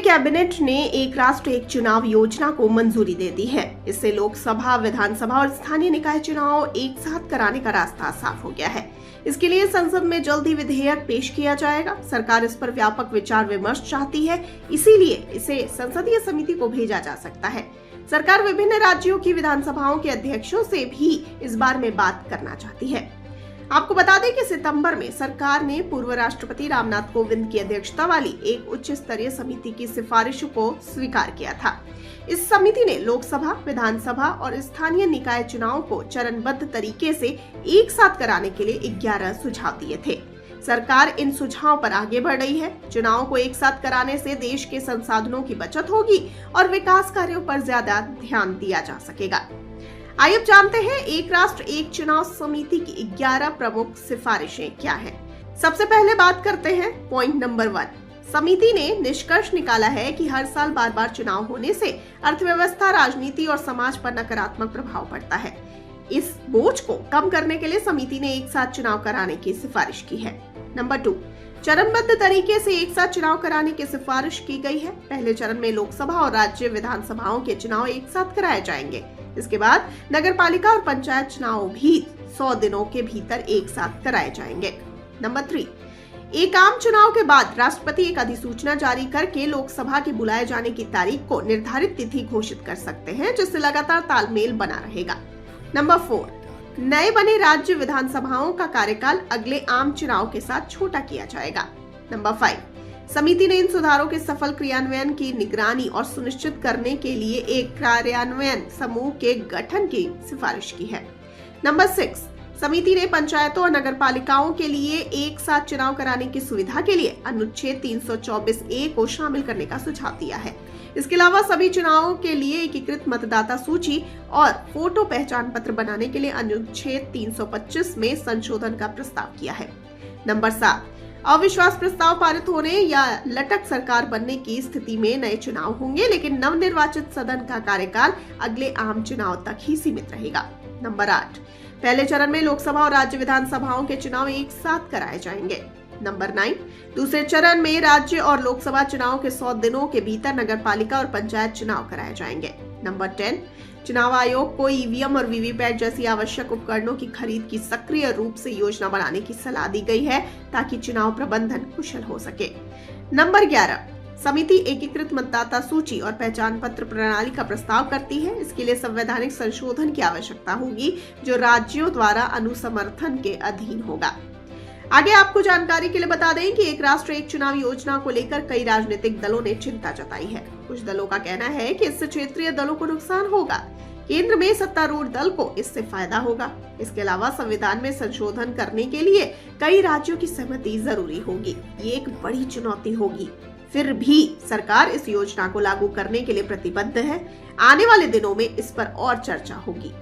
Cabinet ने एक राष्ट्र एक चुनाव योजना को मंजूरी दे दी है। इससे लोकसभा, विधानसभा और स्थानीय निकाय चुनाव एक साथ कराने का रास्ता साफ हो गया है। इसके लिए संसद में जल्द ही विधेयक पेश किया जाएगा। सरकार इस पर व्यापक विचार विमर्श चाहती है, इसीलिए इसे संसदीय समिति को भेजा जा सकता है। सरकार विभिन्न राज्यों की विधानसभाओं के अध्यक्षों से भी इस बारे में बात करना चाहती है। आपको बता दें कि सितंबर में सरकार ने पूर्व राष्ट्रपति रामनाथ कोविंद की अध्यक्षता वाली एक उच्च स्तरीय समिति की सिफारिशों को स्वीकार किया था। इस समिति ने लोकसभा, विधानसभा और स्थानीय निकाय चुनाव को चरणबद्ध तरीके से एक साथ कराने के लिए 11 सुझाव दिए थे। सरकार इन सुझावों पर आगे बढ़ रही है। चुनाव को एक साथ कराने से देश के संसाधनों की बचत होगी और विकास कार्यों पर ज्यादा ध्यान दिया जा सकेगा। आइए अब जानते हैं एक राष्ट्र एक चुनाव समिति की 11 प्रमुख सिफारिशें क्या हैं। सबसे पहले बात करते हैं पॉइंट नंबर 1। समिति ने निष्कर्ष निकाला है कि हर साल बार बार चुनाव होने से अर्थव्यवस्था, राजनीति और समाज पर नकारात्मक प्रभाव पड़ता है। इस बोझ को कम करने के लिए समिति ने एक साथ चुनाव कराने की सिफारिश की है। नंबर 2, चरणबद्ध तरीके से एक साथ चुनाव कराने की सिफारिश की गई है। पहले चरण में लोकसभा और राज्य विधानसभाओं के चुनाव एक साथ कराए जाएंगे। इसके बाद नगरपालिका और पंचायत चुनाव भी 100 दिनों के भीतर एक साथ कराए जाएंगे। नंबर 3, एक आम चुनाव के बाद राष्ट्रपति एक अधिसूचना जारी करके लोकसभा के बुलाए जाने की तारीख को निर्धारित तिथि घोषित कर सकते हैं, जिससे लगातार तालमेल बना रहेगा। नंबर 4, नए बने राज्य विधानसभाओं का कार्यकाल अगले आम चुनाव के साथ छोटा किया जाएगा। नंबर 5, समिति ने इन सुधारों के सफल क्रियान्वयन की निगरानी और सुनिश्चित करने के लिए एक कार्यान्वयन समूह के गठन की सिफारिश की है। नंबर 6, समिति ने पंचायतों और नगरपालिकाओं के लिए एक साथ चुनाव कराने की सुविधा के लिए अनुच्छेद 324A को शामिल करने का सुझाव दिया है। इसके अलावा सभी चुनावों के लिए एकीकृत मतदाता सूची और फोटो पहचान पत्र बनाने के लिए अनुच्छेद 325 में संशोधन का प्रस्ताव किया है। नंबर 7, अविश्वास प्रस्ताव पारित होने या लटक सरकार बनने की स्थिति में नए चुनाव होंगे, लेकिन नवनिर्वाचित सदन का कार्यकाल अगले आम चुनाव तक ही सीमित रहेगा। नंबर 8, पहले चरण में लोकसभा और राज्य विधानसभाओं के चुनाव एक साथ कराए जाएंगे। नंबर 9, दूसरे चरण में राज्य और लोकसभा चुनाव के 100 दिनों के भीतर नगरपालिका और पंचायत चुनाव कराए जाएंगे। नंबर 10, चुनाव आयोग को ईवीएम और वीवीपैट जैसी आवश्यक उपकरणों की खरीद की सक्रिय रूप से योजना बनाने की सलाह दी गई है, ताकि चुनाव प्रबंधन कुशल हो सके। नंबर 11, समिति एकीकृत मतदाता सूची और पहचान पत्र प्रणाली का प्रस्ताव करती है। इसके लिए संवैधानिक संशोधन की आवश्यकता होगी, जो राज्यों द्वारा अनुसमर्थन के अधीन होगा। आगे आपको जानकारी के लिए बता दें कि एक राष्ट्र एक चुनाव योजना को लेकर कई राजनीतिक दलों ने चिंता जताई है। कुछ दलों का कहना है कि इससे क्षेत्रीय दलों को नुकसान होगा, केंद्र में सत्तारूढ़ दल को इससे फायदा होगा। इसके अलावा संविधान में संशोधन करने के लिए कई राज्यों की सहमति जरूरी होगी। ये एक बड़ी चुनौती होगी। फिर भी सरकार इस योजना को लागू करने के लिए प्रतिबद्ध है। आने वाले दिनों में इस पर और चर्चा होगी।